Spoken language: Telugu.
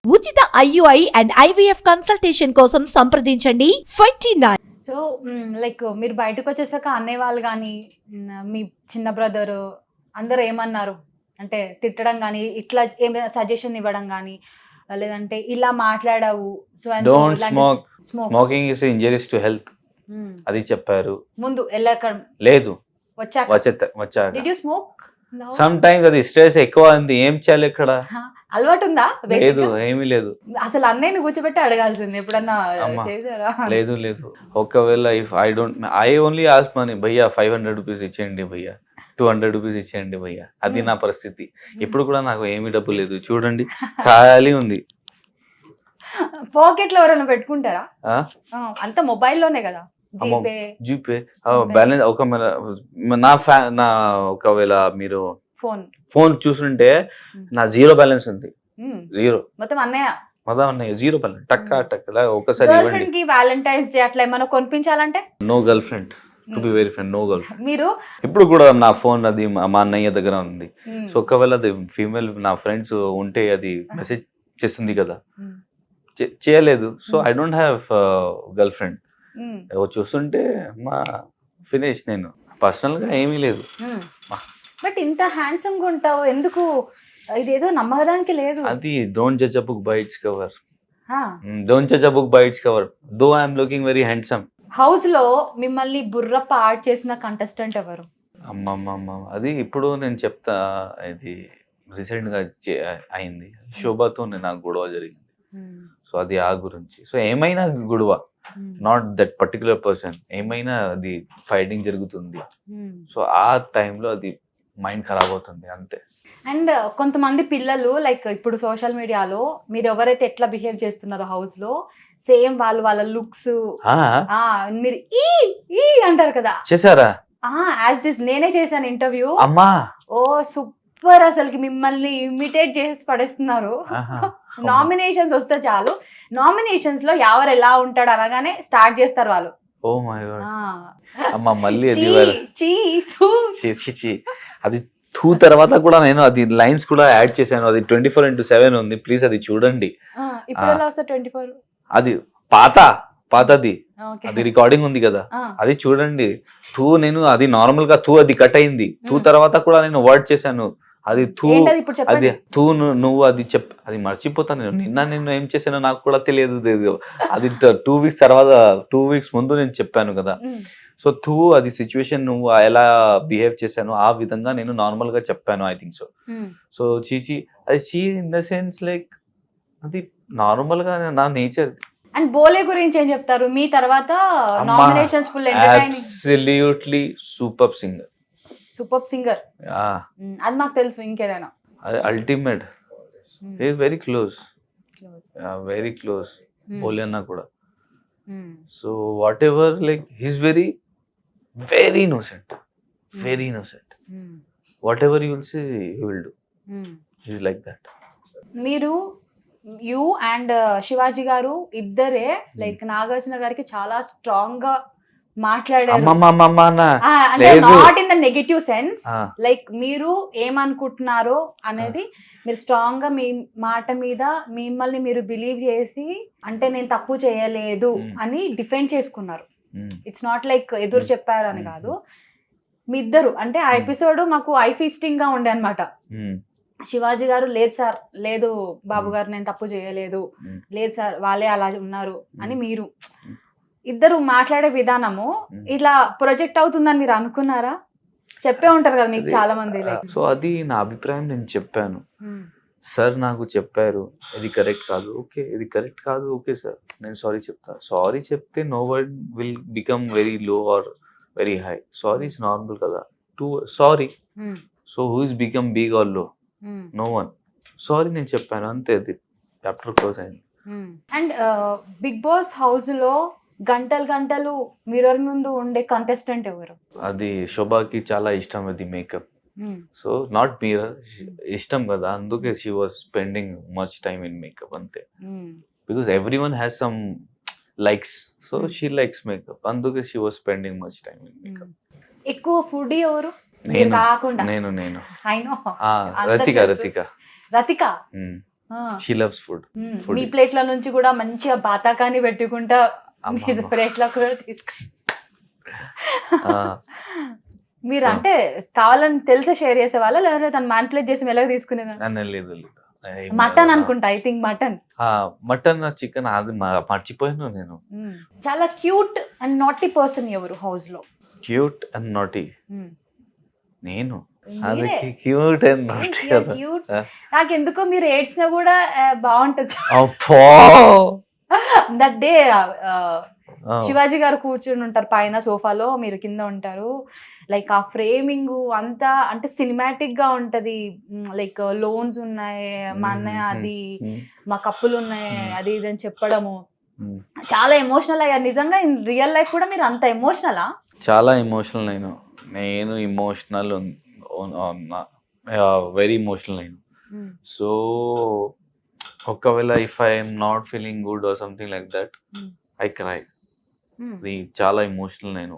ఉచిత IUI అండ్ IVF కన్సల్టేషన్ కోసం సంప్రదించండి 29. సో లైక్ మీరు బయటకు వచ్చేసాక అన్నయ్య వాళ్ళు కానీ మీ చిన్న బ్రదర్ అందరూ ఏమన్నారు? అంటే తిట్టడం కానీ ఇట్లా ఏమైనా సజెషన్ ఇవ్వడం కానీ లేదంటే ఇలా మాట్లాడావు don't smoke, smoking is injuries to health అది చెప్పారు. ముందు వెళ్ళాక లేదు వచ్చాక did you smoke? Some times అది స్ట్రెస్ ఎక్కువ ఉంది, ఏం చేయాలి ఇక్కడ? అలవాటు ఉందా? లేదు, ఏమీ లేదు. అసలు అన్నయ్యని కూర్చోబెట్టి అడగాల్సింది ఎప్పుడన్నా చేశారా? లేదు లేదు. ఒకవేళ if I only ask money, భయ్యా 500 రూపీస్ ఇచ్చేయండి భయ్యా, 200 రూపీస్ ఇచ్చేయండి భయ్యా. అది నా పరిస్థితి. ఇప్పుడు కూడా నాకు ఏమీ డబ్బు లేదు, చూడండి ఖాళీ ఉంది. పాకెట్ లో ఎవరైనా పెట్టుకుంటారా? అంత మొబైల్లోనే కదా, జీపే బ్యాలెన్స్. నా ఒకవేళ మీరు ఫోన్ చూస్తుంటే నా జీరో బ్యాలెన్స్ ఉంది, జీరో మొత్తం అన్నయ్య జీరో బ్యాలెన్స్. టక్క ఒకసారి వ్యాలంటైన్స్ డే అట్లా ఏమైనా కొనిపించాలంటే no girlfriend, to be very friend, no girlfriend. మీరు ఇప్పుడు కూడా నా ఫోన్ అది మా అన్నయ్య దగ్గర ఉంది. సో ఒకవేళ అది ఫీమేల్ నా ఫ్రెండ్స్ ఉంటే అది మెసేజ్ చేస్తుంది కదా, చేయలేదు. So I don't have girl friend. చూస్తుంటే మా ఫినిష్. నేను పర్సనల్ గా ఏమీ లేదు. బట్ ఇంత హ్యాండ్సమ్ గా ఉంటావు ఎందుకు? ఇదేదో నమ్మడానికి లేదు. అది don't judge a book by its cover. Don't judge a book by its cover. Though I am looking very handsome. House లో మిమ్మల్ని బుర్రప్ప ఆడ్ చేసిన కంటెస్టెంట్ ఎవరు? అమ్మమ్మ అది ఇప్పుడు నేను చెప్తా. ఇది రీసెంట్ గా అయింది, శోభతో నాకు గొడవ జరిగింది. సో అది ఆ గురించి. సో ఏమైనా గొడవ, నాట్ దట్ పర్టికులర్ పర్సన్, ఏమైనా అది ఫైటింగ్ జరుగుతుంది. సో ఆ టైంలో అది మైండ్ ఖరాబ్ అవుతుంది అంతే. అండ్ కొంతమంది పిల్లలు లైక్ ఇప్పుడు సోషల్ మీడియాలో మీరు ఎవరైతే ఎట్లా బిహేవ్ చేస్తున్నారో హౌస్ లో, సేమ్ వాళ్ళ లుక్స్ మీరు ఈ అంటారు కదా, చేశారా? యాజ్ ఇట్ ఇస్ నేనే చేశాను ఇంటర్వ్యూ. అమ్మా ఓ సూపర్, అసలుకి మిమ్మల్ని ఇమిటేట్ చేసి పడేస్తున్నారు. నామినేషన్స్ వస్తే చాలు, నామినేషన్స్ లో ఎవరు ఎలా ఉంటాడు అనగానే స్టార్ట్ చేస్తారు వాళ్ళు. ఓ మై గాడ్ అమ్మా, మళ్ళీ అది టూ తర్వాత కూడా నేను అది లైన్స్ కూడా యాడ్ చేశాను. అది 24/7 ఉంది, ప్లీజ్ అది చూడండి. అది పాతది, అది రికార్డింగ్ ఉంది కదా, అది చూడండి. నేను అది నార్మల్ గా అది కట్ అయింది. తర్వాత కూడా నేను వర్డ్ చేశాను. అది అది నువ్వు అది అది మర్చిపోతాను నేను. నిన్న ఏం చేశానో నాకు కూడా తెలియదు. అది 2 వీక్స్ తర్వాత, 2 వీక్స్ ముందు నేను చెప్పాను కదా. సో అది సిచ్యువేషన్ నువ్వు ఎలా బిహేవ్ చేశాను ఆ విధంగా నేను నార్మల్ గా చెప్పాను, ఐ థింక్ సో. సో అది ఇన్ ద సెన్స్ లైక్ అది నార్మల్ గా నా నేచర్. అండ్ బోలే గురించి ఏం చెప్తారు? మీ తర్వాత nominations full entertaining, absolutely super singer. Super singer అది మాకు తెలుసు. ఇంకేదైనా ultimate, very close, very close Bhole అన్న కూడా. So whatever like he's very innocent, very innocent. Whatever you will say he will do. He's like that. మీరు యూ అండ్ శివాజీ గారు ఇద్దరే లైక్ నాగార్జున గారికి చాలా స్ట్రాంగ్ గా మాట్లాడారు. Not in the negative sense, like మీరు ఏమనుకుంటున్నారో అనేది మీరు స్ట్రాంగ్ గా మీ మాట మీద మిమ్మల్ని మీరు బిలీవ్ చేసి, అంటే నేను తప్పు చేయలేదు అని డిఫెండ్ చేసుకున్నారు. ఇట్స్ నాట్ లైక్ ఎదురు చెప్పారు అని కాదు. మీ ఇద్దరు అంటే ఆ ఎపిసోడ్ మాకు ఐ ఫీస్టింగ్ గా ఉండే అనమాట. శివాజీ గారు లేదు సార్, లేదు బాబు గారు నేను తప్పు చేయలేదు, లేదు సార్ వాళ్ళే అలా ఉన్నారు అని, మీరు ఇద్దరు మాట్లాడే విధానము ఇట్లా ప్రొజెక్ట్ అవుతుందని మీరు అనుకున్నారా? చెప్పే ఉంటారు కదా మీకు చాలా మంది. సో అది నా అభిప్రాయం, నేను చెప్పాను. సార్ నాకు చెప్పారు ఇది కరెక్ట్ కాదు, ఓకే ఇది కరెక్ట్ కాదు, ఓకే సార్ నేను సారీ చెప్తా. సారీ చెప్తే no one will become very low or very high. Sorry is normal కదా, to sorry. So who is become big or low? No one. Sorry నేను చెప్పాను అంతే, అది చాప్టర్ క్లోజ్ అయింది. అండ్ బిగ్ బాస్ హౌస్ లో గంటలు మిర్రర్ ముందు ఉండే కంటెస్టెంట్ ఎవరు? అది శోభాకి చాలా ఇష్టం అది మేకప్. సో నాట్ మిర్రర్, ఇష్టం కదా, అందుకే she was spending much time in makeup అంతే. Because everyone has some likes, so she likes makeup, అందుకే she was spending much time in makeup. ఎక్కువ ఫుడీ ఎవరు? నేను రతిక. She loves food. మీ ప్లేట్ల నుంచి కూడా మంచిగా బాతాకాని పెట్టుకుంటా అమ్మ, మీ అమ్మ. ప్లేట్ల కూడా తీసుకు మీరు అంటే కావాలని తెలిసే షేర్ చేసే వాళ్ళ లేదంటే తను మ్యానిపులేట్ చేసి మెల్లగా తీసుకునేదా? లేదు మటన్ అనుకుంటా, I think mutton. Mutton chicken అది మర్చిపోయాను నేను. చాలా క్యూట్ అండ్ నాటీ పర్సన్ ఎవరు హౌస్ లో? క్యూట్ అండ్ నాటీ నేను. అది మీరే. క్యూట్ అండ్ నాటీ కదా. క్యూట్. నాకు ఎందుకో మీరు ఏడ్చినా కూడా బాగుంటది. అబ్బో. దట్ డే శివాజీ గారు కూర్చుని ఉంటారు పైన సోఫాలో, మీరు కింద ఉంటారు. లైక్ ఆ ఫ్రేమింగ్ అంతా అంటే సినిమాటిక్ గా ఉంటది. లైక్ లోన్స్ ఉన్నాయి మా అన్నయ్య, అది మా కప్పులు ఉన్నాయి, అది ఇది అని చెప్పడము చాలా ఎమోషనల్ అయ్యారు. నిజంగా ఇన్ రియల్ లైఫ్ కూడా మీరు అంత ఎమోషనలా? చాలా ఎమోషనల్ నేను ఇమోషనల్, వెరీ ఎమోషనల్ నేను. సో ఒకవేళ if I'm not feeling good or something like that I cry. అది చాలా ఎమోషనల్ నేను.